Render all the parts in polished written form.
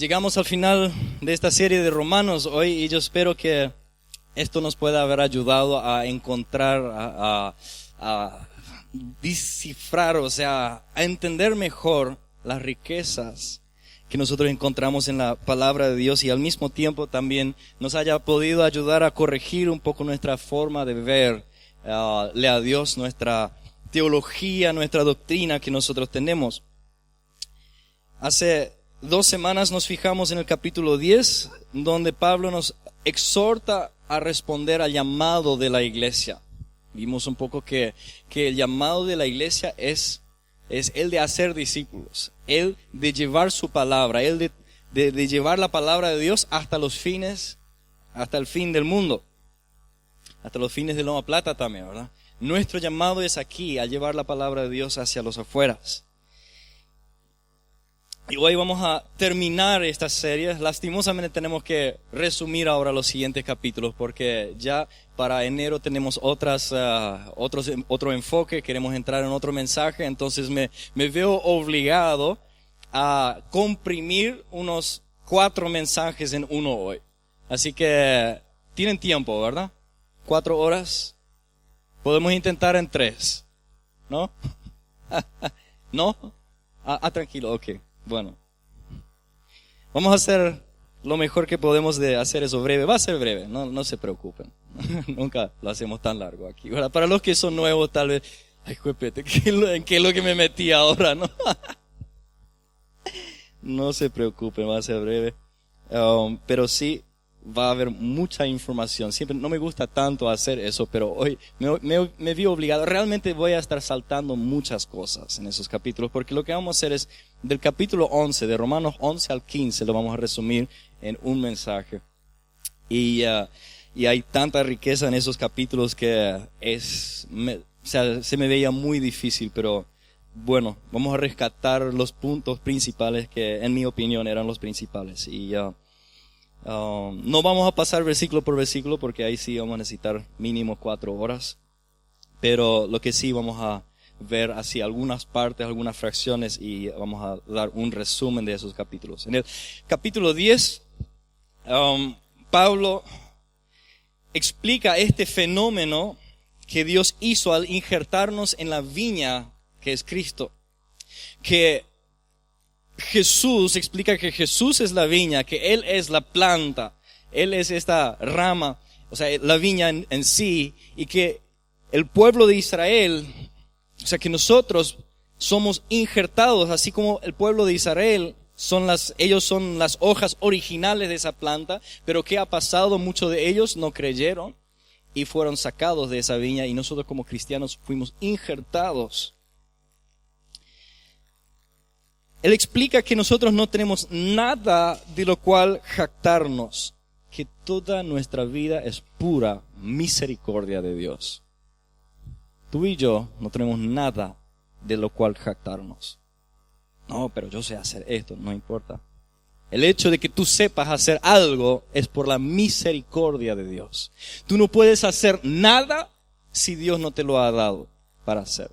Llegamos al final de esta serie de Romanos hoy y yo espero que esto nos pueda haber ayudado a encontrar, a descifrar, o sea, a entender mejor las riquezas que nosotros encontramos en la palabra de Dios y al mismo tiempo también nos haya podido ayudar a corregir un poco nuestra forma de ver a Dios, nuestra teología, nuestra doctrina que nosotros tenemos. Hace 2 semanas nos fijamos en el capítulo 10, donde Pablo nos exhorta a responder al llamado de la iglesia. Vimos un poco que el llamado de la iglesia es el de hacer discípulos, el de llevar su palabra, el de llevar la palabra de Dios hasta los fines, hasta el fin del mundo, hasta los fines de Loma Plata también, ¿verdad? Nuestro llamado es aquí, a llevar la palabra de Dios hacia los afueras. Y hoy vamos a terminar esta serie. Lastimosamente tenemos que resumir ahora los siguientes capítulos porque ya para enero tenemos otro enfoque, queremos entrar en otro mensaje, entonces me veo obligado a comprimir unos 4 mensajes en uno hoy. Así que tienen tiempo, ¿verdad? 4 horas. Podemos intentar en 3, ¿no? ¿No? Tranquilo, ok. Bueno, vamos a hacer lo mejor que podemos de hacer eso breve. Va a ser breve, no se preocupen. Nunca lo hacemos tan largo aquí. ¿Verdad? Para los que son nuevos, tal vez, ay, juepete, ¿en qué es lo que me metí ahora? No, no se preocupen, va a ser breve. Pero sí, va a haber mucha información. Siempre no me gusta tanto hacer eso, pero hoy me vi obligado. Realmente voy a estar saltando muchas cosas en esos capítulos, porque lo que vamos a hacer es del capítulo 11, de Romanos 11 al 15, lo vamos a resumir en un mensaje. Y hay tanta riqueza en esos capítulos que se me veía muy difícil, pero bueno, vamos a rescatar los puntos principales que en mi opinión eran los principales. Y no vamos a pasar versículo por versículo porque ahí sí vamos a necesitar mínimo 4 horas. Pero lo que sí vamos a ver así algunas partes, algunas fracciones y vamos a dar un resumen de esos capítulos. En el capítulo 10, Pablo explica este fenómeno que Dios hizo al injertarnos en la viña que es Cristo. Que Jesús explica que Jesús es la viña, que Él es la planta, Él es esta rama, o sea, la viña en sí, y que el pueblo de Israel, o sea, que nosotros somos injertados, así como el pueblo de Israel, ellos son las hojas originales de esa planta, pero ¿qué ha pasado? Muchos de ellos no creyeron y fueron sacados de esa viña y nosotros como cristianos fuimos injertados. Él explica que nosotros no tenemos nada de lo cual jactarnos, que toda nuestra vida es pura misericordia de Dios. Tú y yo no tenemos nada de lo cual jactarnos. No, pero yo sé hacer esto, no importa. El hecho de que tú sepas hacer algo es por la misericordia de Dios. Tú no puedes hacer nada si Dios no te lo ha dado para hacer.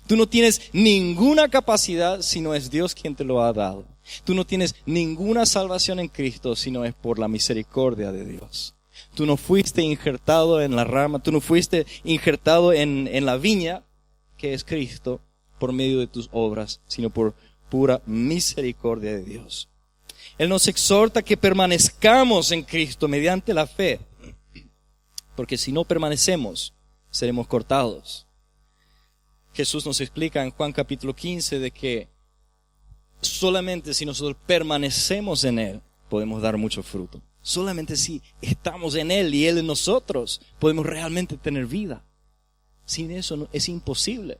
Tú no tienes ninguna capacidad si no es Dios quien te lo ha dado. Tú no tienes ninguna salvación en Cristo si no es por la misericordia de Dios. Tú no fuiste injertado en la rama, tú no fuiste injertado en la viña que es Cristo por medio de tus obras, sino por pura misericordia de Dios. Él nos exhorta que permanezcamos en Cristo mediante la fe, porque si no permanecemos, seremos cortados. Jesús nos explica en Juan capítulo 15 de que solamente si nosotros permanecemos en Él, podemos dar mucho fruto. Solamente si estamos en Él y Él en nosotros, podemos realmente tener vida. Sin eso es imposible.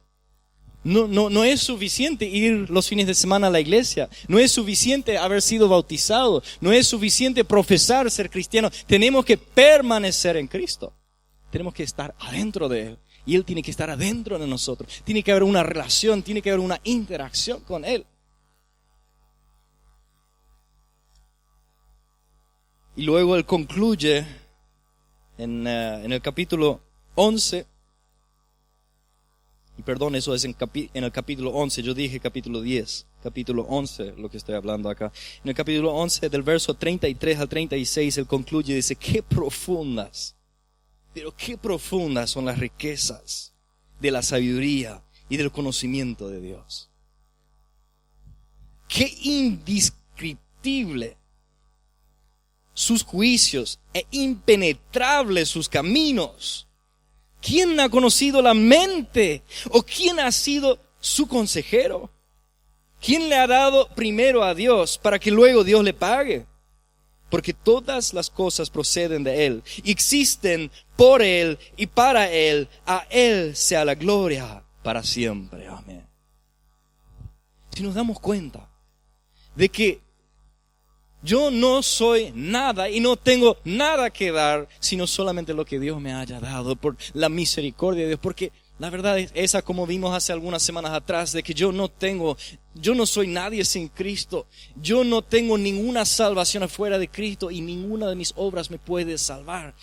No es suficiente ir los fines de semana a la iglesia. No es suficiente haber sido bautizado. No es suficiente profesar ser cristiano. Tenemos que permanecer en Cristo. Tenemos que estar adentro de Él. Y Él tiene que estar adentro de nosotros. Tiene que haber una relación, tiene que haber una interacción con Él. Y luego Él concluye en el capítulo 11. perdón, eso es en el capítulo 11, yo dije capítulo 10, capítulo 11, lo que estoy hablando acá. En el capítulo 11, del verso 33 al 36, él concluye y dice, qué profundas, pero qué profundas son las riquezas de la sabiduría y del conocimiento de Dios. Qué indescriptible sus juicios e impenetrables sus caminos. ¿Quién ha conocido la mente? ¿O quién ha sido su consejero? ¿Quién le ha dado primero a Dios para que luego Dios le pague? Porque todas las cosas proceden de Él, existen por Él y para Él. A Él sea la gloria para siempre. Amén. Si nos damos cuenta de que yo no soy nada y no tengo nada que dar, sino solamente lo que Dios me haya dado por la misericordia de Dios. Porque la verdad es esa, como vimos hace algunas semanas atrás, de que yo no soy nadie sin Cristo. Yo no tengo ninguna salvación afuera de Cristo y ninguna de mis obras me puede salvar.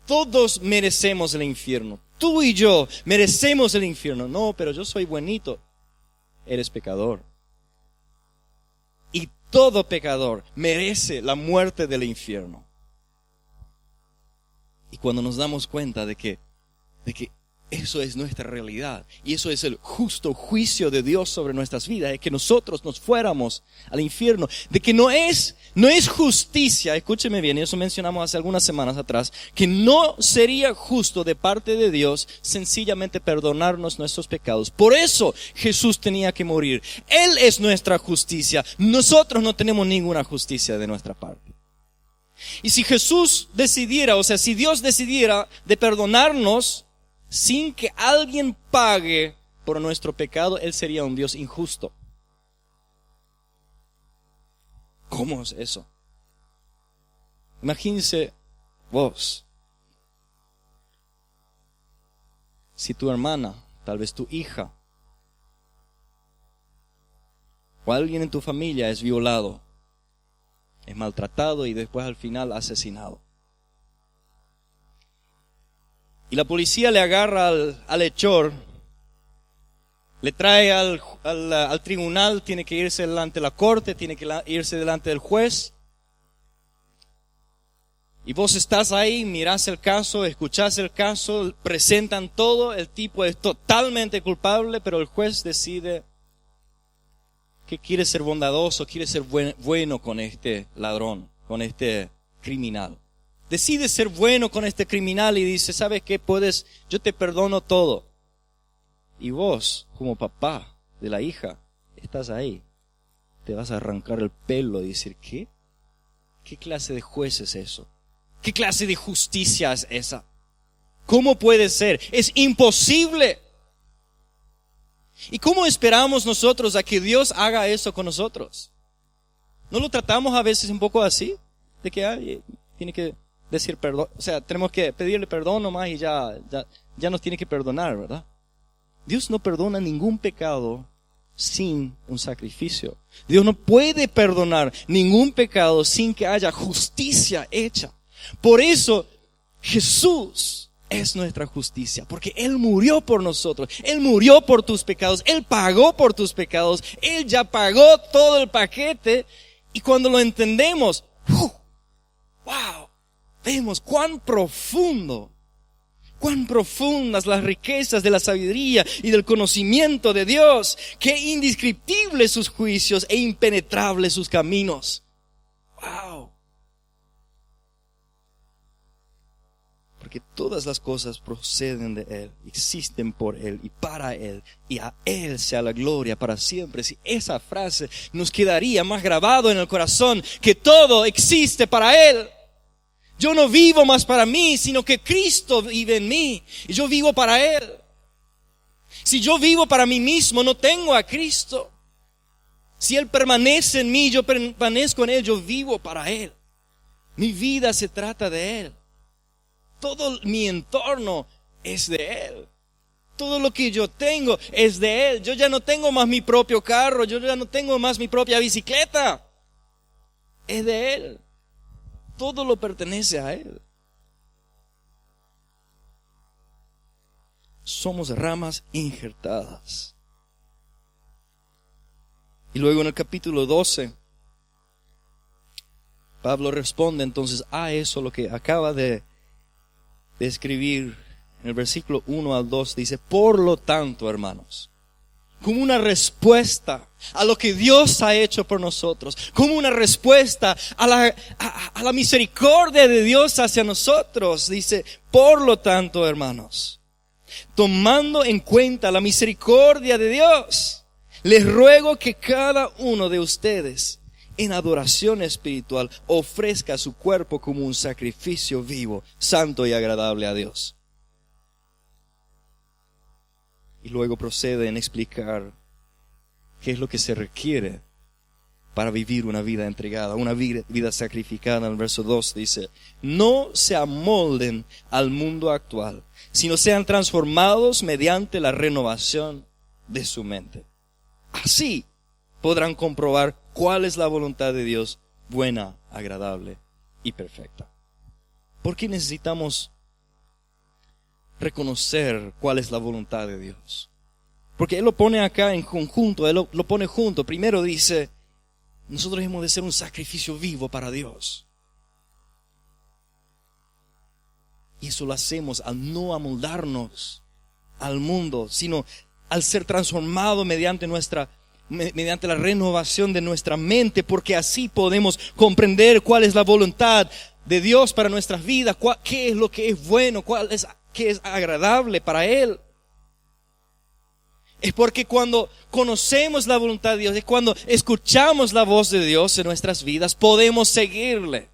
Todos merecemos el infierno. Tú y yo merecemos el infierno. No, pero yo soy buenito. Eres pecador. Y todo pecador merece la muerte del infierno. Y cuando nos damos cuenta de que eso es nuestra realidad y eso es el justo juicio de Dios sobre nuestras vidas, de que nosotros nos fuéramos al infierno, de que no es justicia, escúcheme bien, eso mencionamos hace algunas semanas atrás, que no sería justo de parte de Dios sencillamente perdonarnos nuestros pecados. Por eso Jesús tenía que morir. Él es nuestra justicia. Nosotros no tenemos ninguna justicia de nuestra parte. Y si Jesús decidiera, o sea, si Dios decidiera de perdonarnos sin que alguien pague por nuestro pecado, Él sería un Dios injusto. ¿Cómo es eso? Imagínense vos, si tu hermana, tal vez tu hija, o alguien en tu familia es violado, es maltratado y después al final asesinado. Y la policía le agarra al hechor, le trae al tribunal, tiene que irse delante de la corte, tiene que irse delante del juez. Y vos estás ahí, mirás el caso, escuchás el caso, presentan todo, el tipo es totalmente culpable, pero el juez decide que quiere ser bondadoso, quiere ser bueno con este ladrón, con este criminal. Decide ser bueno con este criminal y dice, ¿sabes qué? Yo te perdono todo. Y vos, como papá de la hija, estás ahí. Te vas a arrancar el pelo y decir, ¿qué? ¿Qué clase de juez es eso? ¿Qué clase de justicia es esa? ¿Cómo puede ser? Es imposible. ¿Y cómo esperamos nosotros a que Dios haga eso con nosotros? ¿No lo tratamos a veces un poco así? De que tiene que decir perdón, o sea, tenemos que pedirle perdón nomás y ya nos tiene que perdonar, ¿verdad? Dios no perdona ningún pecado sin un sacrificio. Dios no puede perdonar ningún pecado sin que haya justicia hecha. Por eso Jesús es nuestra justicia, porque Él murió por nosotros, Él murió por tus pecados, Él pagó por tus pecados, Él ya pagó todo el paquete. Y cuando lo entendemos, ¡wow! Vemos cuán profundas las riquezas de la sabiduría y del conocimiento de Dios, qué indescriptibles sus juicios e impenetrables sus caminos. ¡Wow! Porque todas las cosas proceden de Él, existen por Él y para Él, y a Él sea la gloria para siempre. Si esa frase nos quedaría más grabado en el corazón, que todo existe para Él. Yo no vivo más para mí, sino que Cristo vive en mí. Y yo vivo para Él. Si yo vivo para mí mismo, no tengo a Cristo. Si Él permanece en mí, yo permanezco en Él, yo vivo para Él. Mi vida se trata de Él. Todo mi entorno es de Él. Todo lo que yo tengo es de Él. Yo ya no tengo más mi propio carro, yo ya no tengo más mi propia bicicleta. Es de Él. Todo lo pertenece a Él. somos ramas injertadas. Y luego en el capítulo 12, Pablo responde entonces a eso, lo que acaba de escribir en el versículo 1 al 2. Dice, por lo tanto, hermanos, como una respuesta a lo que Dios ha hecho por nosotros, como una respuesta a la misericordia de Dios hacia nosotros, dice, por lo tanto, hermanos, tomando en cuenta la misericordia de Dios, les ruego que cada uno de ustedes en adoración espiritual ofrezca su cuerpo como un sacrificio vivo, santo y agradable a Dios. Y luego procede en explicar qué es lo que se requiere para vivir una vida entregada, una vida sacrificada. En el verso 2 dice, no se amolden al mundo actual, sino sean transformados mediante la renovación de su mente. Así podrán comprobar cuál es la voluntad de Dios, buena, agradable y perfecta. ¿Por qué necesitamos reconocer cuál es la voluntad de Dios? Porque Él lo pone acá en conjunto, Él lo pone junto. Primero dice, nosotros hemos de ser un sacrificio vivo para Dios. Y eso lo hacemos al no amoldarnos al mundo, sino al ser transformado mediante la renovación de nuestra mente, porque así podemos comprender cuál es la voluntad de Dios para nuestras vidas, qué es lo que es bueno, qué es agradable para Él. Es porque cuando conocemos la voluntad de Dios, es cuando escuchamos la voz de Dios en nuestras vidas, podemos seguirle.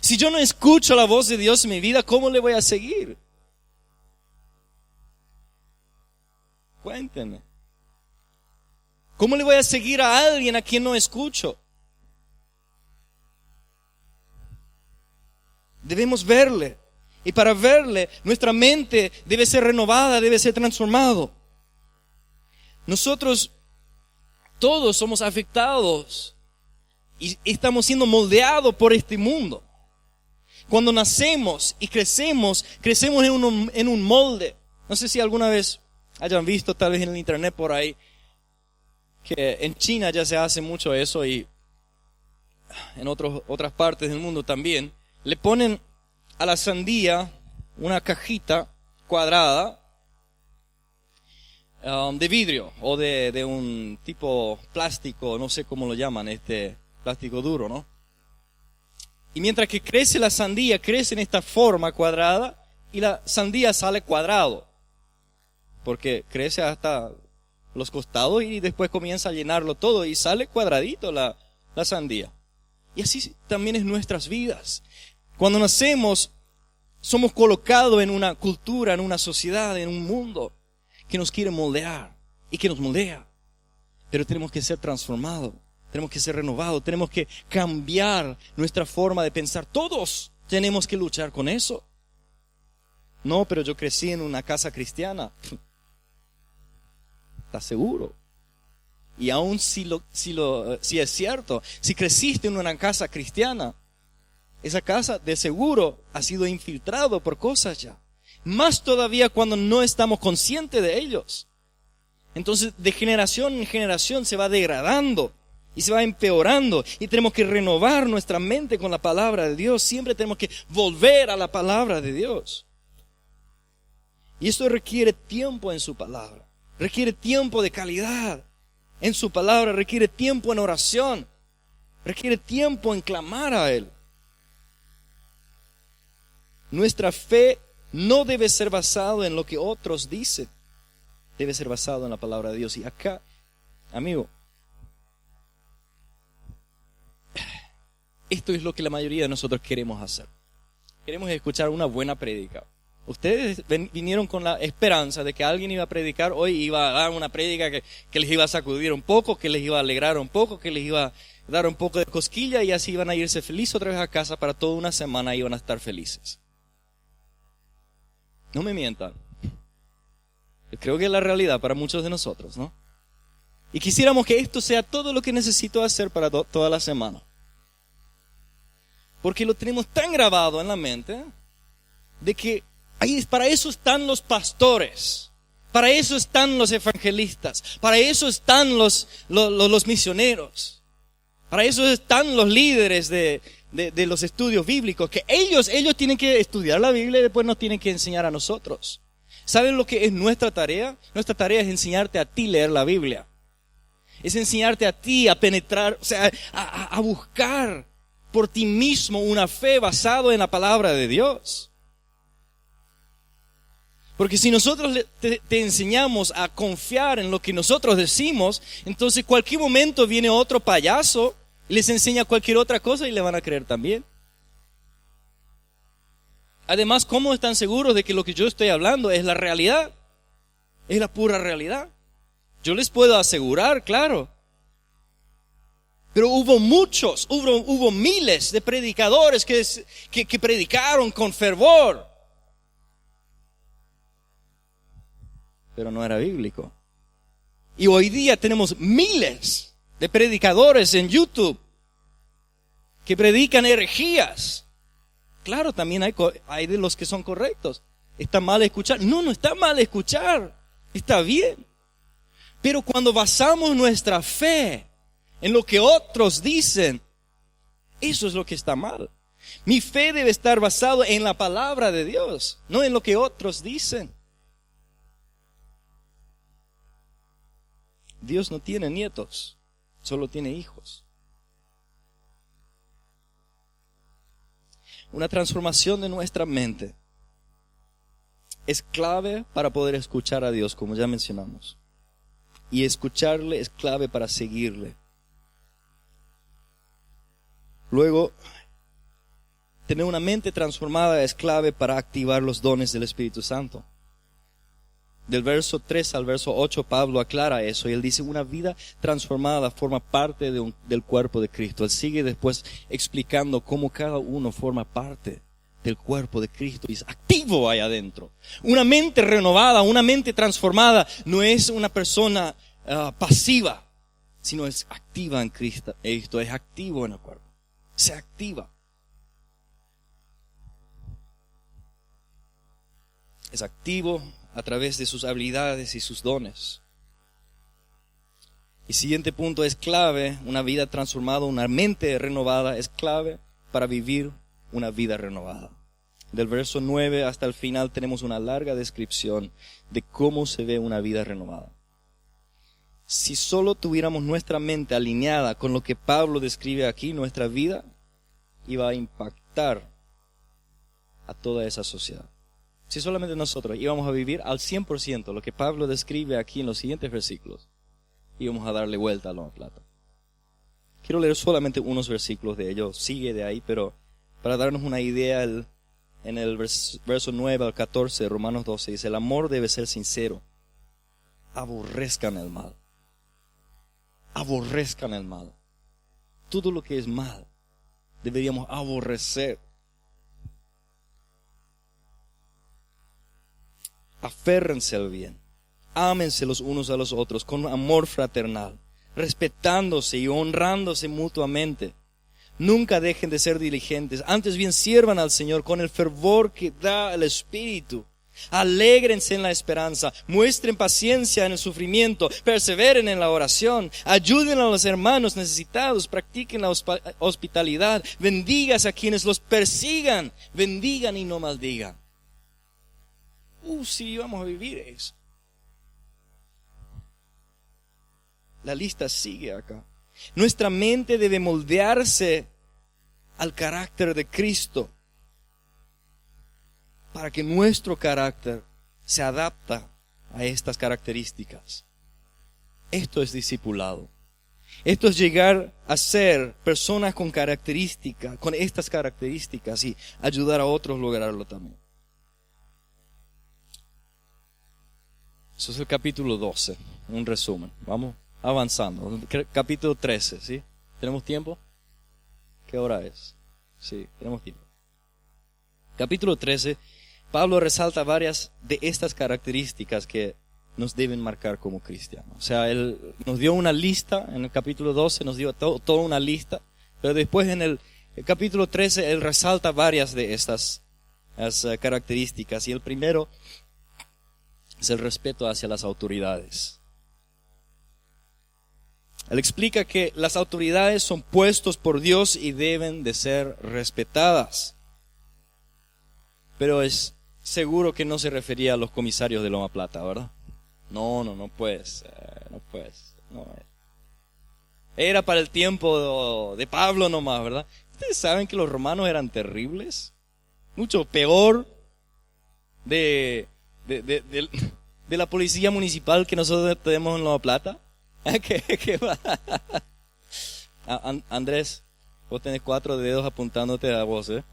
Si yo no escucho la voz de Dios en mi vida, ¿cómo le voy a seguir? Cuéntenme. ¿Cómo le voy a seguir a alguien a quien no escucho? Debemos verle. Y para verle, nuestra mente debe ser renovada, debe ser transformado. Nosotros todos somos afectados y estamos siendo moldeados por este mundo. Cuando nacemos y crecemos en un molde. No sé si alguna vez hayan visto, tal vez en el internet por ahí, que en China ya se hace mucho eso y en otras partes del mundo también. Le ponen a la sandía una cajita cuadrada de vidrio o de un tipo plástico, no sé cómo lo llaman, plástico duro, ¿no? Y mientras que crece la sandía, crece en esta forma cuadrada y la sandía sale cuadrado, porque crece hasta los costados y después comienza a llenarlo todo y sale cuadradito la sandía. Y así también es nuestras vidas. Cuando nacemos, somos colocados en una cultura, en una sociedad, en un mundo que nos quiere moldear y que nos moldea. Pero tenemos que ser transformados, tenemos que ser renovados, tenemos que cambiar nuestra forma de pensar. Todos tenemos que luchar con eso. No, pero yo crecí en una casa cristiana. ¿Estás seguro? Y aún si es cierto, si creciste en una casa cristiana, esa casa de seguro ha sido infiltrado por cosas ya. Más todavía cuando no estamos conscientes de ellos. Entonces de generación en generación se va degradando y se va empeorando. Y tenemos que renovar nuestra mente con la palabra de Dios. Siempre tenemos que volver a la palabra de Dios. Y esto requiere tiempo en su palabra. Requiere tiempo de calidad en su palabra. Requiere tiempo en oración. Requiere tiempo en clamar a Él. Nuestra fe no debe ser basado en lo que otros dicen. Debe ser basado en la palabra de Dios. Y acá, amigo, esto es lo que la mayoría de nosotros queremos hacer. Queremos escuchar una buena prédica. Ustedes vinieron con la esperanza de que alguien iba a predicar hoy, iba a dar una prédica que les iba a sacudir un poco, que les iba a alegrar un poco, que les iba a dar un poco de cosquilla y así iban a irse felices otra vez a casa para toda una semana y iban a estar felices. No me mientan. Yo creo que es la realidad para muchos de nosotros, ¿no? Y quisiéramos que esto sea todo lo que necesito hacer para toda la semana. Porque lo tenemos tan grabado en la mente de que Para eso están los pastores, para eso están los evangelistas, para eso están los misioneros, para eso están los líderes de los estudios bíblicos, que ellos tienen que estudiar la Biblia y después nos tienen que enseñar a nosotros. ¿Saben lo que es nuestra tarea? Nuestra tarea es enseñarte a ti leer la Biblia. Es enseñarte a ti a penetrar, o sea, a buscar por ti mismo una fe basada en la palabra de Dios. Porque si nosotros te enseñamos a confiar en lo que nosotros decimos, entonces cualquier momento viene otro payaso y les enseña cualquier otra cosa y le van a creer también. Además, ¿cómo están seguros de que lo que yo estoy hablando es la realidad? Es la pura realidad. Yo les puedo asegurar, claro. Pero hubo miles de predicadores que predicaron con fervor. Pero no era bíblico. Y hoy día tenemos miles de predicadores en YouTube que predican herejías. Claro, también hay de los que son correctos. ¿Está mal escuchar? No está mal escuchar. Está bien. Pero cuando basamos nuestra fe en lo que otros dicen, eso es lo que está mal. Mi fe debe estar basada en la palabra de Dios, no en lo que otros dicen. Dios no tiene nietos, solo tiene hijos. Una transformación de nuestra mente es clave para poder escuchar a Dios, como ya mencionamos. Y escucharle es clave para seguirle. Luego, tener una mente transformada es clave para activar los dones del Espíritu Santo. Del verso 3 al verso 8, Pablo aclara eso y él dice, una vida transformada forma parte del cuerpo de Cristo. Él sigue después explicando cómo cada uno forma parte del cuerpo de Cristo y es activo ahí adentro. Una mente renovada, una mente transformada no es una persona pasiva, sino es activa en Cristo. Esto es activo en el cuerpo. Se activa. Es activo a través de sus habilidades y sus dones. Y siguiente punto es clave, una vida transformada, una mente renovada es clave para vivir una vida renovada. Del verso 9 hasta el final tenemos una larga descripción de cómo se ve una vida renovada. Si solo tuviéramos nuestra mente alineada con lo que Pablo describe aquí, nuestra vida iba a impactar a toda esa sociedad. Si solamente nosotros íbamos a vivir al 100% lo que Pablo describe aquí en los siguientes versículos, íbamos a darle vuelta a la plata. Quiero leer solamente unos versículos de ello, sigue de ahí, pero para darnos una idea, en el verso 9 al 14 de Romanos 12 dice, el amor debe ser sincero, aborrezcan el mal. Aborrezcan el mal. Todo lo que es mal deberíamos aborrecer. Aférrense al bien, ámense los unos a los otros con amor fraternal, respetándose y honrándose mutuamente. Nunca dejen de ser diligentes, antes bien sirvan al Señor con el fervor que da el Espíritu. Alégrense en la esperanza, muestren paciencia en el sufrimiento, perseveren en la oración, ayuden a los hermanos necesitados, practiquen la hospitalidad, bendigan a quienes los persigan, bendigan y no maldigan. Sí, vamos a vivir eso. La lista sigue acá. Nuestra mente debe moldearse al carácter de Cristo para que nuestro carácter se adapte a estas características. Esto es discipulado. Esto es llegar a ser personas con características, con estas características y ayudar a otros a lograrlo también. Eso es el capítulo 12, un resumen. Vamos avanzando. Capítulo 13, ¿sí? ¿Tenemos tiempo? ¿Qué hora es? Sí, tenemos tiempo. Capítulo 13, Pablo resalta varias de estas características que nos deben marcar como cristianos. O sea, él nos dio una lista, en el capítulo 12 nos dio toda una lista, pero después en el capítulo 13 él resalta varias de estas características. Y el primero es el respeto hacia las autoridades. Él explica que las autoridades son puestos por Dios y deben de ser respetadas. Pero es seguro que no se refería a los comisarios de Loma Plata, ¿verdad? No puedes. No. Era para el tiempo de Pablo nomás, ¿verdad? Ustedes saben que los romanos eran terribles. Mucho peor de la policía municipal que nosotros tenemos en Loma Plata. ¿Qué va? Andrés, vos tenés 4 dedos apuntándote a vos, ¿eh?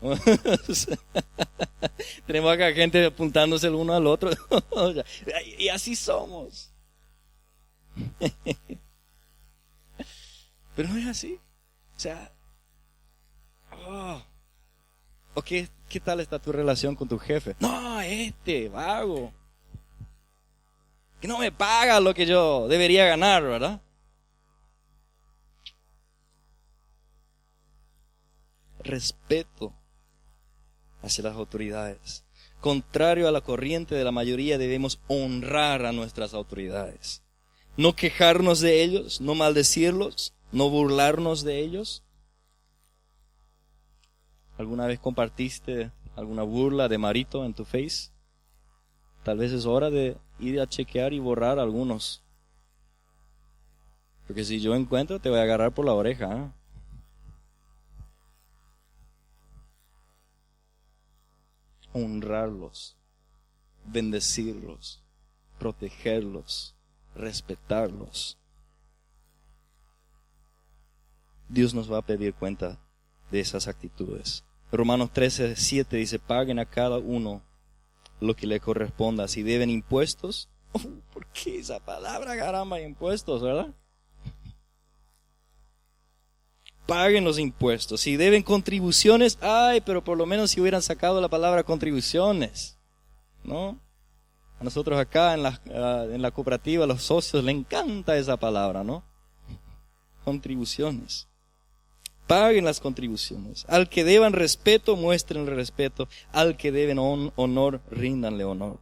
Tenemos acá gente apuntándose el uno al otro. Y así somos. Pero no es así. O sea, ¿o qué tal está tu relación con tu jefe? No, vago, que no me paga lo que yo debería ganar, ¿verdad? Respeto hacia las autoridades. Contrario a la corriente de la mayoría, debemos honrar a nuestras autoridades. No quejarnos de ellos, no maldecirlos, no burlarnos de ellos. ¿Alguna vez compartiste alguna burla de Marito en tu Face? Tal vez es hora de ir a chequear y borrar algunos. Porque si yo encuentro, te voy a agarrar por la oreja, ¿eh? Honrarlos, bendecirlos, protegerlos, respetarlos. Dios nos va a pedir cuenta de esas actitudes. Romanos 13:7 dice: paguen a cada uno lo que le corresponda. Si deben impuestos, ¿por qué esa palabra, caramba, impuestos, verdad? Paguen los impuestos. Si deben contribuciones, pero por lo menos si hubieran sacado la palabra contribuciones, ¿no? A nosotros acá en la cooperativa, los socios, le encanta esa palabra, ¿no? Contribuciones. Paguen las contribuciones. Al que deban respeto, muéstrenle respeto. Al que deben honor, ríndanle honor.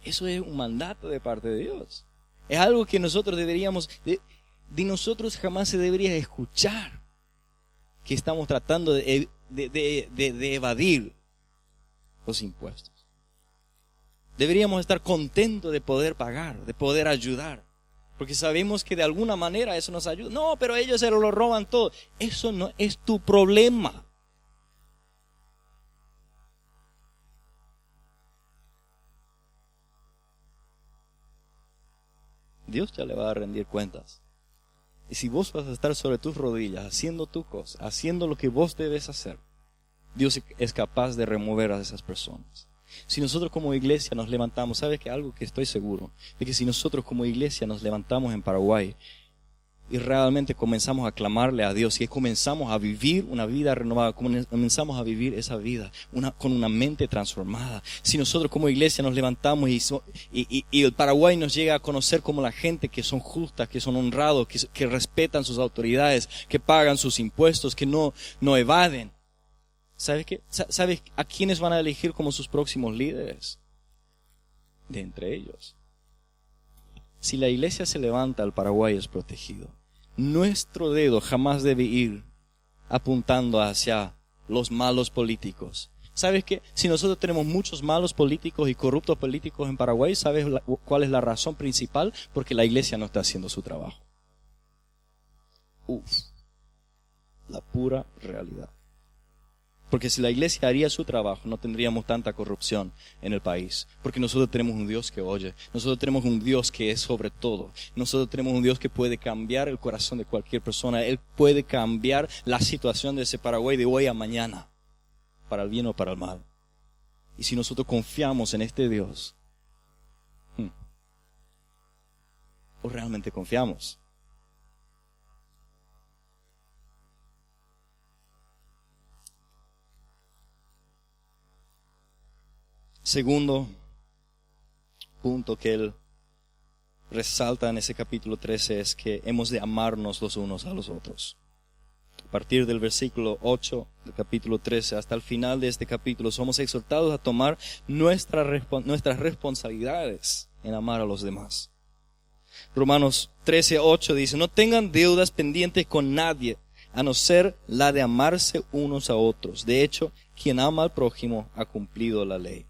Eso es un mandato de parte de Dios. Es algo que nosotros deberíamos, de nosotros jamás se debería escuchar que estamos tratando de evadir los impuestos. Deberíamos estar contentos de poder pagar, de poder ayudar. Porque sabemos que de alguna manera eso nos ayuda. No, pero ellos se lo roban todo. Eso no es tu problema. Dios ya le va a rendir cuentas. Y si vos vas a estar sobre tus rodillas, haciendo tu cosa, haciendo lo que vos debes hacer, Dios es capaz de remover a esas personas. Si nosotros como iglesia nos levantamos, ¿sabes qué? Algo que estoy seguro, de que si nosotros como iglesia nos levantamos en Paraguay y realmente comenzamos a clamarle a Dios y comenzamos a vivir una vida renovada, comenzamos a vivir esa vida con una mente transformada. Si nosotros como iglesia nos levantamos y el Paraguay nos llega a conocer como la gente que son justas, que son honrados, que respetan sus autoridades, que pagan sus impuestos, que no evaden. ¿Sabes qué? ¿Sabes a quiénes van a elegir como sus próximos líderes? De entre ellos. Si la iglesia se levanta, el Paraguay es protegido. Nuestro dedo jamás debe ir apuntando hacia los malos políticos. ¿Sabes qué? Si nosotros tenemos muchos malos políticos y corruptos políticos en Paraguay, ¿sabes cuál es la razón principal? Porque la iglesia no está haciendo su trabajo. La pura realidad. Porque si la iglesia haría su trabajo, no tendríamos tanta corrupción en el país. Porque nosotros tenemos un Dios que oye. Nosotros tenemos un Dios que es sobre todo. Nosotros tenemos un Dios que puede cambiar el corazón de cualquier persona. Él puede cambiar la situación de ese Paraguay de hoy a mañana, para el bien o para el mal. Y si nosotros confiamos en este Dios, ¿o realmente confiamos? Segundo punto que él resalta en ese capítulo 13 es que hemos de amarnos los unos a los otros. A partir del versículo 8 del capítulo 13 hasta el final de este capítulo, somos exhortados a tomar nuestras responsabilidades en amar a los demás. Romanos 13:8 dice: no tengan deudas pendientes con nadie, a no ser la de amarse unos a otros. De hecho, quien ama al prójimo ha cumplido la ley.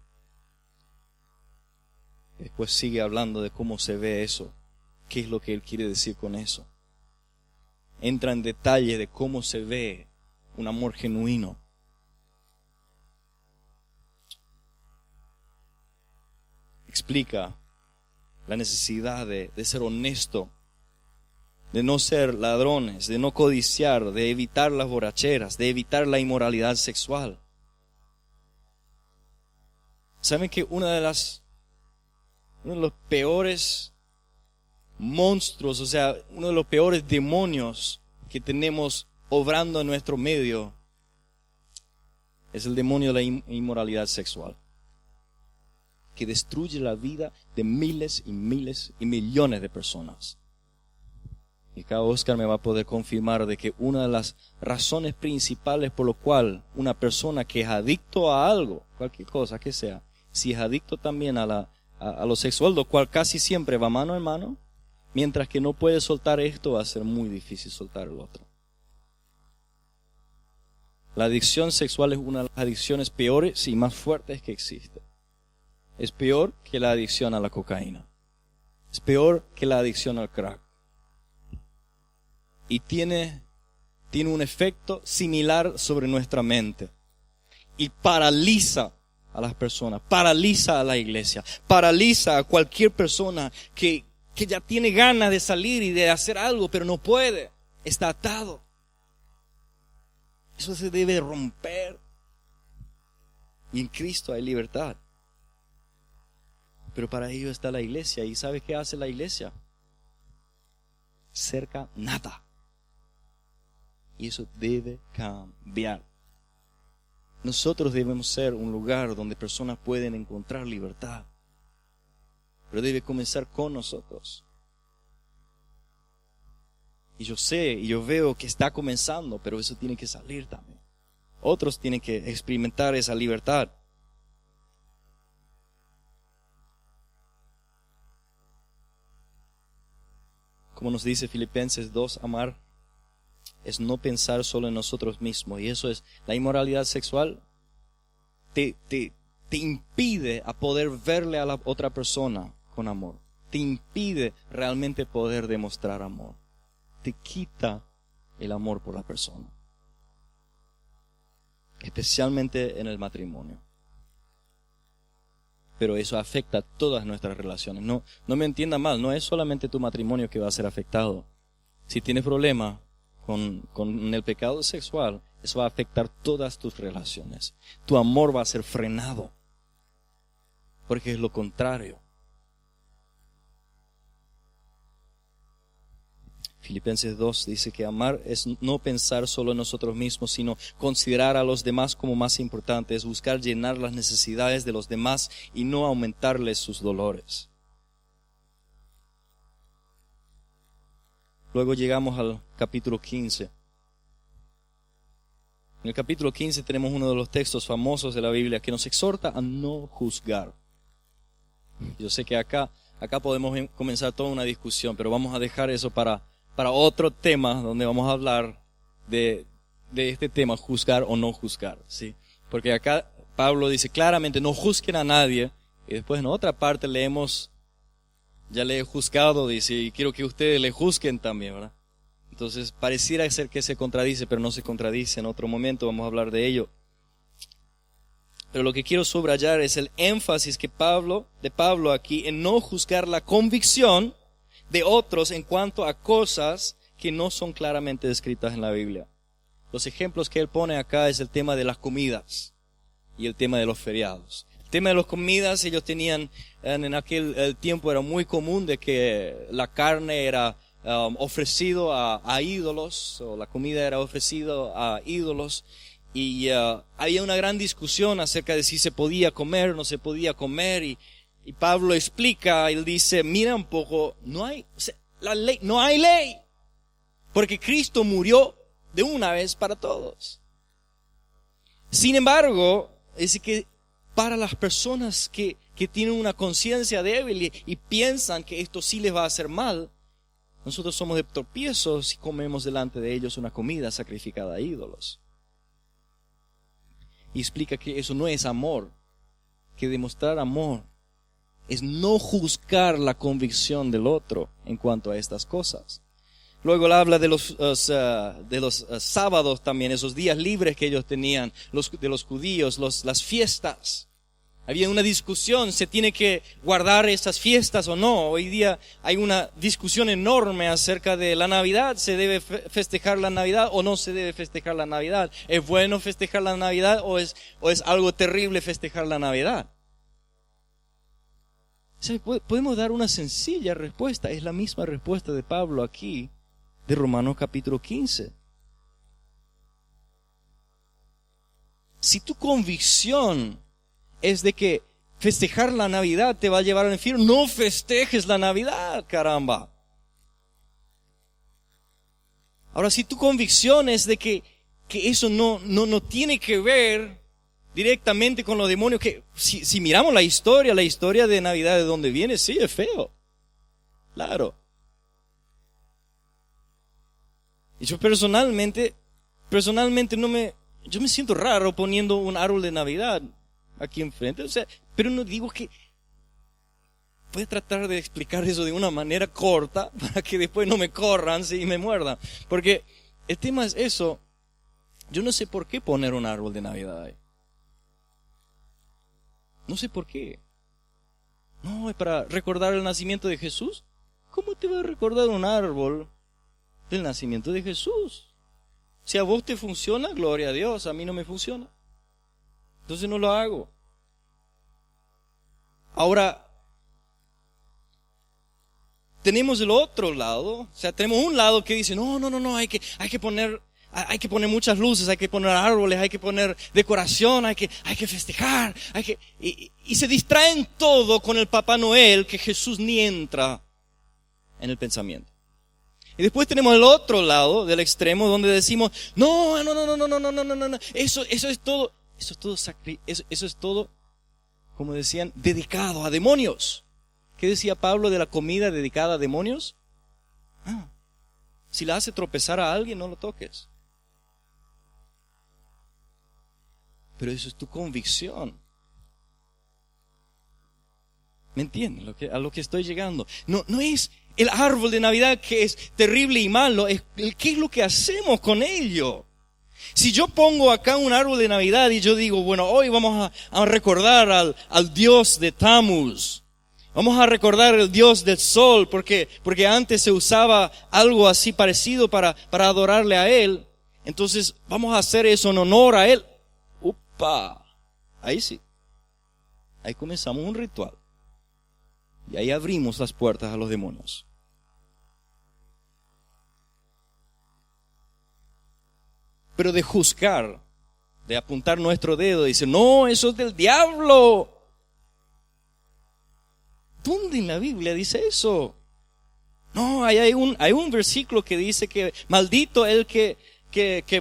Después sigue hablando de cómo se ve eso, qué es lo que él quiere decir con eso. Entra en detalle de cómo se ve un amor genuino. Explica la necesidad de ser honesto, de no ser ladrones, de no codiciar, de evitar las borracheras, de evitar la inmoralidad sexual. ¿Saben que uno de los peores monstruos, o sea, uno de los peores demonios que tenemos obrando en nuestro medio es el demonio de la inmoralidad sexual, que destruye la vida de miles y miles y millones de personas? Y acá Oscar me va a poder confirmar de que una de las razones principales por lo cual una persona que es adicto a algo, cualquier cosa que sea, si es adicto también a lo sexual, lo cual casi siempre va mano en mano, mientras que no puede soltar esto, va a ser muy difícil soltar el otro. La adicción sexual es una de las adicciones peores y más fuertes que existe. Es peor que la adicción a la cocaína. Es peor que la adicción al crack. Y tiene un efecto similar sobre nuestra mente. Y paraliza a las personas, paraliza a la iglesia, paraliza a cualquier persona que ya tiene ganas de salir y de hacer algo, pero no puede. Está atado. Eso se debe romper. Y en Cristo hay libertad. Pero para ello está la iglesia. ¿Y sabe qué hace la iglesia? Cerca nada. Y eso debe cambiar. Nosotros debemos ser un lugar donde personas pueden encontrar libertad. Pero debe comenzar con nosotros. Y yo sé y yo veo que está comenzando, pero eso tiene que salir también. Otros tienen que experimentar esa libertad. Como nos dice Filipenses 2, amar es no pensar solo en nosotros mismos. Y eso es, la inmoralidad sexual te impide a poder verle a la otra persona con amor. Te impide realmente poder demostrar amor. Te quita el amor por la persona. Especialmente en el matrimonio. Pero eso afecta a todas nuestras relaciones. No me entienda mal, no es solamente tu matrimonio que va a ser afectado. Si tienes problemas con el pecado sexual, eso va a afectar todas tus relaciones. Tu amor va a ser frenado. Porque es lo contrario. Filipenses 2 dice que amar es no pensar solo en nosotros mismos, sino considerar a los demás como más importantes, buscar llenar las necesidades de los demás y no aumentarles sus dolores. Luego llegamos al capítulo 15. En el capítulo 15 tenemos uno de los textos famosos de la Biblia que nos exhorta a no juzgar. Yo sé que acá podemos comenzar toda una discusión, pero vamos a dejar eso para otro tema donde vamos a hablar de este tema, juzgar o no juzgar, ¿sí? Porque acá Pablo dice claramente no juzguen a nadie, y después en otra parte leemos, ya le he juzgado, dice, y quiero que ustedes le juzguen también, ¿verdad? Entonces pareciera ser que se contradice, pero no se contradice. En otro momento vamos a hablar de ello. Pero lo que quiero subrayar es el énfasis de Pablo aquí en no juzgar la convicción de otros en cuanto a cosas que no son claramente descritas en la Biblia. Los ejemplos que él pone acá es el tema de las comidas y el tema de los feriados. El tema de las comidas, ellos tenían, en aquel tiempo era muy común de que la carne era ofrecido a ídolos, o la comida era ofrecido a ídolos, y había una gran discusión acerca de si se podía comer o no se podía comer, y Pablo explica, él dice, mira un poco, no hay ley, porque Cristo murió de una vez para todos. Sin embargo, es que para las personas que tienen una conciencia débil y piensan que esto sí les va a hacer mal, nosotros somos de tropiezo si comemos delante de ellos una comida sacrificada a ídolos. Y explica que eso no es amor, que demostrar amor es no juzgar la convicción del otro en cuanto a estas cosas. Luego él habla de los sábados también, esos días libres que ellos tenían, de los judíos, las fiestas. Había una discusión, ¿se tiene que guardar estas fiestas o no? Hoy día hay una discusión enorme acerca de la Navidad. ¿Se debe festejar la Navidad o no se debe festejar la Navidad? ¿Es bueno festejar la Navidad o es algo terrible festejar la Navidad? Podemos dar una sencilla respuesta. Es la misma respuesta de Pablo aquí, de Romanos capítulo 15. Si tu convicción es de que festejar la Navidad te va a llevar al infierno, no festejes la Navidad, caramba. Ahora, si tu convicción es de que eso no tiene que ver directamente con los demonios, que si miramos la historia de Navidad, ¿de dónde viene? Sí, es feo. Claro. Y yo personalmente yo me siento raro poniendo un árbol de Navidad aquí enfrente, pero no digo que voy a tratar de explicar eso de una manera corta para que después no me corran y me muerdan, porque el tema es eso. Yo no sé por qué poner un árbol de Navidad ahí. No sé por qué. No, es para recordar el nacimiento de Jesús. ¿Cómo te va a recordar un árbol del nacimiento de Jesús? Si a vos te funciona, gloria a Dios, a mí no me funciona. Entonces no lo hago. Ahora, tenemos el otro lado, tenemos un lado que dice, no, hay que poner muchas luces, hay que poner árboles, hay que poner decoración, hay que festejar, y se distraen todo con el Papá Noel, que Jesús ni entra en el pensamiento. Y después tenemos el otro lado del extremo donde decimos, no, eso es todo, como decían, dedicado a demonios. ¿Qué decía Pablo de la comida dedicada a demonios? Si la hace tropezar a alguien, no lo toques. Pero eso es tu convicción. ¿Me entienden a lo que estoy llegando? No es el árbol de Navidad que es terrible y malo, ¿qué es lo que hacemos con ello? Si yo pongo acá un árbol de Navidad y yo digo, bueno, hoy vamos a recordar al Dios de Tammuz, vamos a recordar al Dios del sol, porque antes se usaba algo así parecido para adorarle a Él, entonces vamos a hacer eso en honor a Él. ¡Upa! Ahí sí, ahí comenzamos un ritual. Y ahí abrimos las puertas a los demonios. Pero de juzgar, de apuntar nuestro dedo y decir, no, eso es del diablo. ¿Dónde en la Biblia dice eso? No, hay un versículo que dice que maldito el que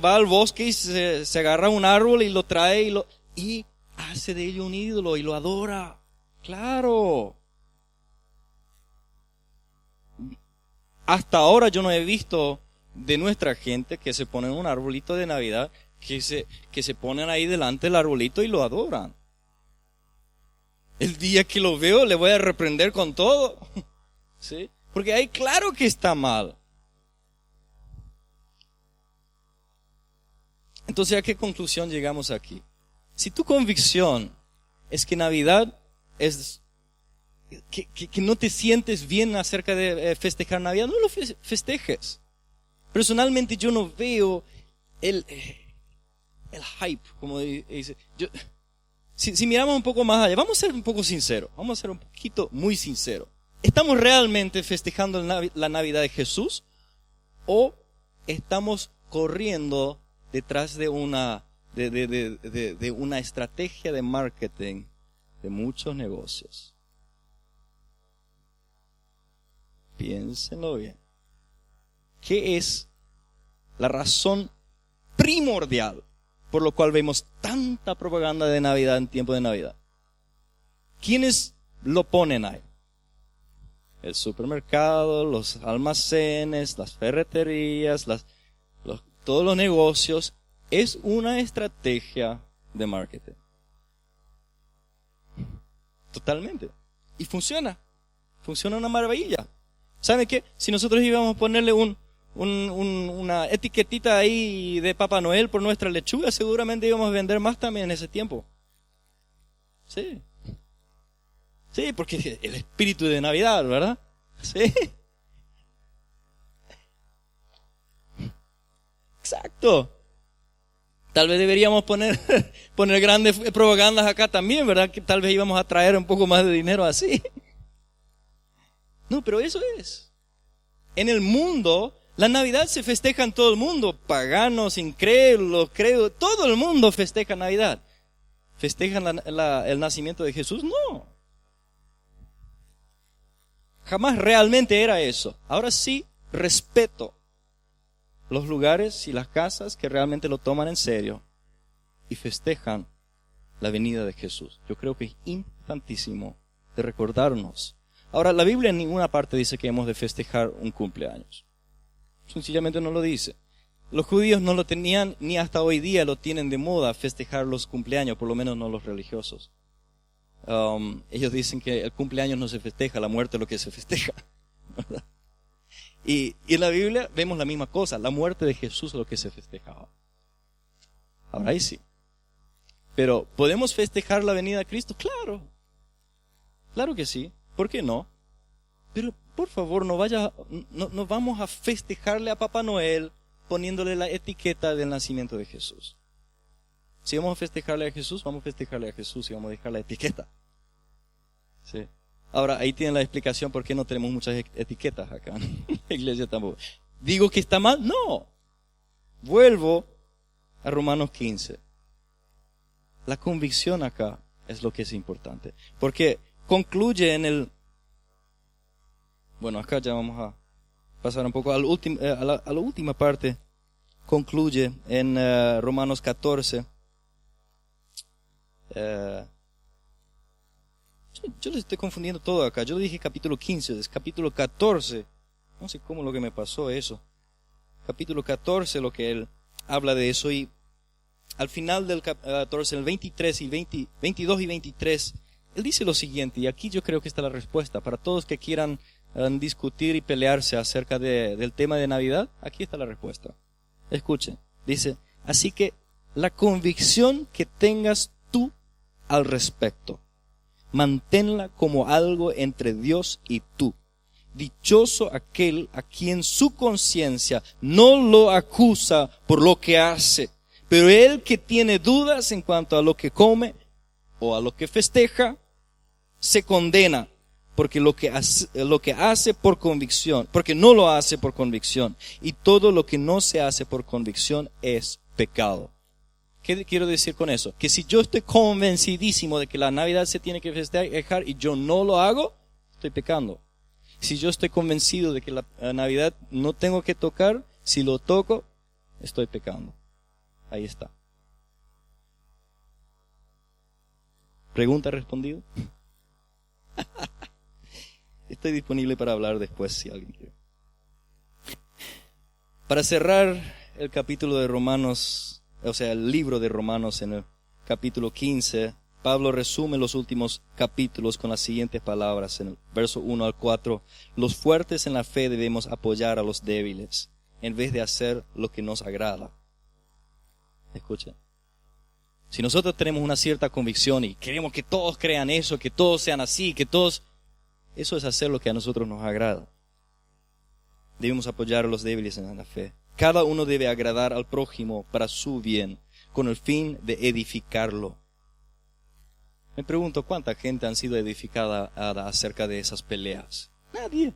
va al bosque y se agarra un árbol y lo trae y hace de ello un ídolo y lo adora. Claro. Hasta ahora yo no he visto de nuestra gente que se ponen un arbolito de Navidad, que se ponen ahí delante del arbolito y lo adoran. El día que lo veo le voy a reprender con todo. ¿Sí? Porque ahí claro que está mal. Entonces, ¿a qué conclusión llegamos aquí? Si tu convicción es que Navidad es que no te sientes bien acerca de festejar Navidad, no lo festejes. Personalmente yo no veo el hype, como dice. Si miramos un poco más allá, vamos a ser un poco sinceros, vamos a ser un poquito muy sinceros. ¿Estamos realmente festejando la Navidad de Jesús? ¿O estamos corriendo detrás de una estrategia de marketing de muchos negocios? Piénsenlo bien. ¿Qué es la razón primordial por lo cual vemos tanta propaganda de Navidad en tiempo de Navidad. ¿Quiénes lo ponen ahí? El supermercado, los almacenes, las ferreterías, todos los negocios. Es una estrategia de marketing. Totalmente. Y funciona. Funciona una maravilla. ¿Saben qué? Si nosotros íbamos a ponerle una etiquetita ahí de Papá Noel por nuestra lechuga, seguramente íbamos a vender más también en ese tiempo. Sí. Sí, porque el espíritu de Navidad, ¿verdad? Sí. Exacto. Tal vez deberíamos poner grandes propagandas acá también, ¿verdad? Que tal vez íbamos a traer un poco más de dinero así. No, pero eso es. En el mundo, la Navidad se festeja en todo el mundo. Paganos, incrédulos, creo, todo el mundo festeja Navidad. ¿Festejan el nacimiento de Jesús? No. Jamás realmente era eso. Ahora sí, respeto los lugares y las casas que realmente lo toman en serio y festejan la venida de Jesús. Yo creo que es importantísimo de recordarnos. Ahora, la Biblia en ninguna parte dice que hemos de festejar un cumpleaños. Sencillamente no lo dice. Los judíos no lo tenían, ni hasta hoy día lo tienen de moda festejar los cumpleaños, por lo menos no los religiosos. Ellos dicen que el cumpleaños no se festeja, la muerte es lo que se festeja, ¿verdad? Y en la Biblia vemos la misma cosa, la muerte de Jesús es lo que se festejaba. Ahora ahí sí. Pero, ¿podemos festejar la venida de Cristo? Claro. Claro que sí. ¿Por qué no? Pero, por favor, no vamos a festejarle a Papá Noel poniéndole la etiqueta del nacimiento de Jesús. Si vamos a festejarle a Jesús, vamos a festejarle a Jesús y vamos a dejar la etiqueta. Sí. Ahora, ahí tienen la explicación por qué no tenemos muchas etiquetas acá en la iglesia tampoco. ¿Digo que está mal? No. Vuelvo a Romanos 15. La convicción acá es lo que es importante. Porque concluye en el... Bueno, acá ya vamos a pasar un poco a la última parte. Concluye en Romanos 14. Yo les estoy confundiendo todo acá. Yo dije capítulo 15, es capítulo 14. No sé cómo lo que me pasó eso. Capítulo 14 lo que él habla de eso. Y al final del 14, el 23 y 22 y 23, él dice lo siguiente. Y aquí yo creo que está la respuesta. Para todos que quieran discutir y pelearse acerca del tema de Navidad, aquí está la respuesta. Escuchen. Dice, así que la convicción que tengas tú al respecto, manténla como algo entre Dios y tú. Dichoso aquel a quien su conciencia no lo acusa por lo que hace, pero el que tiene dudas en cuanto a lo que come o a lo que festeja, se condena, porque lo que hace por convicción, porque no lo hace por convicción, y todo lo que no se hace por convicción es pecado. ¿Qué quiero decir con eso? Que si yo estoy convencidísimo de que la Navidad se tiene que festejar y yo no lo hago, estoy pecando. Si yo estoy convencido de que la Navidad no tengo que tocar, si lo toco, estoy pecando. Ahí está. ¿Pregunta respondida? Estoy disponible para hablar después si alguien quiere. Para cerrar el capítulo de Romanos, o sea, el libro de Romanos en el capítulo 15, Pablo resume los últimos capítulos con las siguientes palabras en el verso 1 al 4. Los fuertes en la fe debemos apoyar a los débiles en vez de hacer lo que nos agrada. Escuchen. Si nosotros tenemos una cierta convicción y queremos que todos crean eso, que todos sean así, eso es hacer lo que a nosotros nos agrada. Debemos apoyar a los débiles en la fe. Cada uno debe agradar al prójimo para su bien, con el fin de edificarlo. Me pregunto, ¿cuánta gente han sido edificada acerca de esas peleas? Nadie.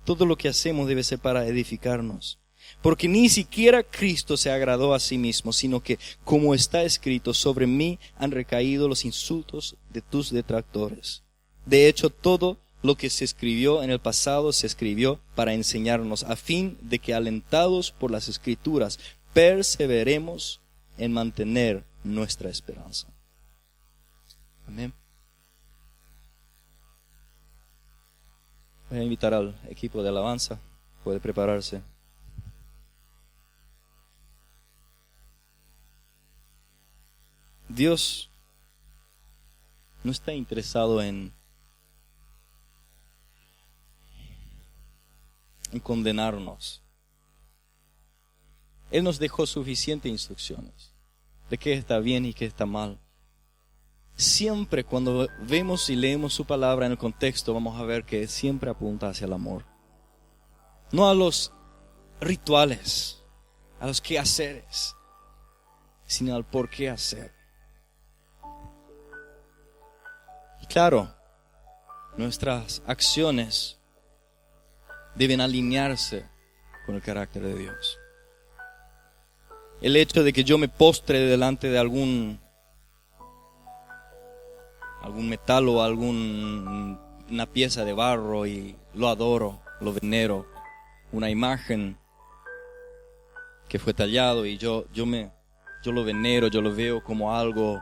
Todo lo que hacemos debe ser para edificarnos. Porque ni siquiera Cristo se agradó a sí mismo, sino que, como está escrito, sobre mí han recaído los insultos de tus detractores. De hecho, todo lo que se escribió en el pasado se escribió para enseñarnos, a fin de que, alentados por las Escrituras, perseveremos en mantener nuestra esperanza. Amén. Voy a invitar al equipo de alabanza. Puede prepararse. Dios no está interesado en condenarnos. Él nos dejó suficientes instrucciones de qué está bien y qué está mal. Siempre cuando vemos y leemos su palabra en el contexto, vamos a ver que siempre apunta hacia el amor. No a los rituales, a los quehaceres, sino al por qué hacer. Y claro, nuestras acciones deben alinearse con el carácter de Dios. El hecho de que yo me postre delante de algún metal o una pieza de barro y lo adoro, lo venero, una imagen que fue tallado y yo lo venero, yo lo veo como algo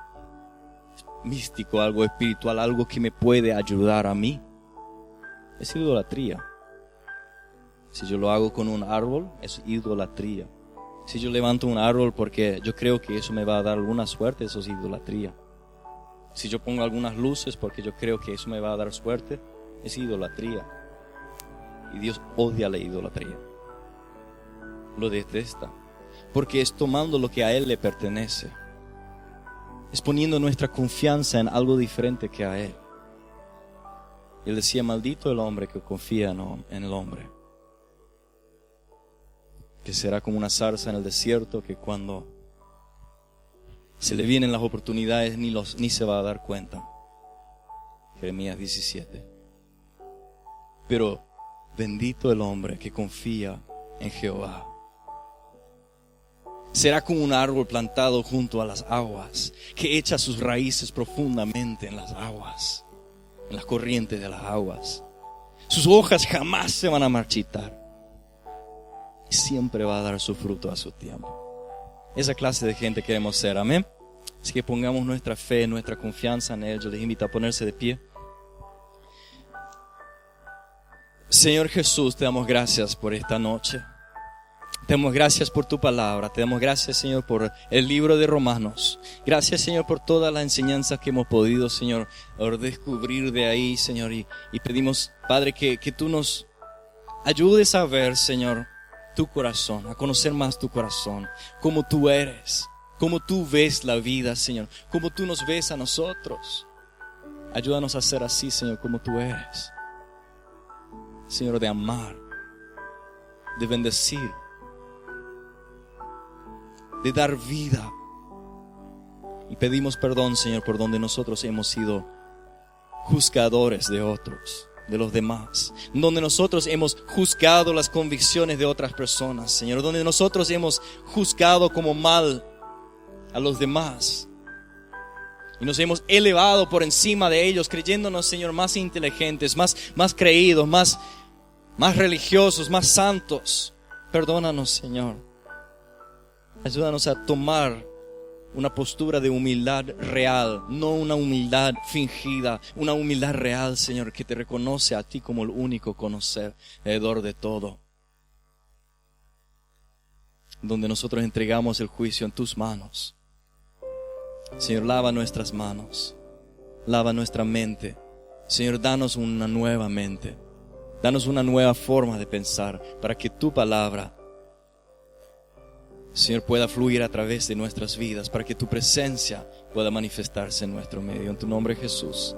místico, algo espiritual, algo que me puede ayudar a mí, es idolatría. Si yo lo hago con un árbol, es idolatría. Si yo levanto un árbol porque yo creo que eso me va a dar alguna suerte, eso es idolatría. Si yo pongo algunas luces porque yo creo que eso me va a dar suerte, es idolatría. Y Dios odia la idolatría. Lo detesta. Porque es tomando lo que a Él le pertenece. Es poniendo nuestra confianza en algo diferente que a Él. Él decía, maldito el hombre que confía en el hombre. Que será como una zarza en el desierto que cuando se le vienen las oportunidades ni se va a dar cuenta. Jeremías 17. Pero bendito el hombre que confía en Jehová. Será como un árbol plantado junto a las aguas, que echa sus raíces profundamente en las aguas, en las corrientes de las aguas. Sus hojas jamás se van a marchitar. Y siempre va a dar su fruto a su tiempo. Esa clase de gente queremos ser, amén. Así que pongamos nuestra fe, nuestra confianza en Él. Yo les invito a ponerse de pie. Señor Jesús, te damos gracias por esta noche. Te damos gracias por tu palabra. Te damos gracias, Señor, por el libro de Romanos. Gracias, Señor, por todas las enseñanzas que hemos podido, Señor, descubrir de ahí, Señor. Y pedimos, Padre, que tú nos ayudes a ver, Señor, tu corazón, a conocer más tu corazón, como tú eres, como tú ves la vida, Señor, como tú nos ves a nosotros. Ayúdanos a ser así, Señor, como tú eres, Señor, de amar, de bendecir, de dar vida. Y pedimos perdón, Señor, por donde nosotros hemos sido juzgadores de otros, de los demás, donde nosotros hemos juzgado las convicciones de otras personas, Señor, donde nosotros hemos juzgado como mal a los demás y nos hemos elevado por encima de ellos, creyéndonos, Señor, más inteligentes, más creídos, más religiosos, más santos. Perdónanos, Señor. Ayúdanos a tomar una postura de humildad real, no una humildad fingida, una humildad real, Señor, que te reconoce a ti como el único conocedor de todo. Donde nosotros entregamos el juicio en tus manos. Señor, lava nuestras manos, lava nuestra mente. Señor, danos una nueva mente, danos una nueva forma de pensar, para que tu palabra, Señor, pueda fluir a través de nuestras vidas, para que tu presencia pueda manifestarse en nuestro medio. En tu nombre, Jesús.